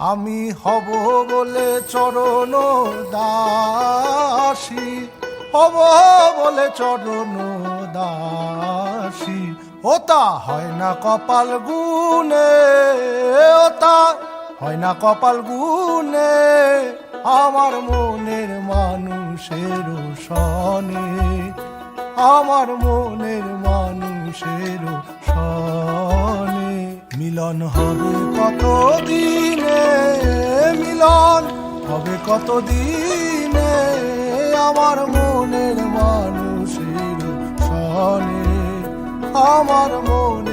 আমি হব বলে চরণ দাসী, হব বলে চরণ দাসী, ওতা হয় না কপাল গুনে, ওতা হয় না কপাল গুনে, আমার মনের মানুষের সনে, আমার মনের মানুষের সনে। মিলন হবে কত দিনে, মিলন হবে কত দিনে, আমার মনের মানুষের সনে, আমার মন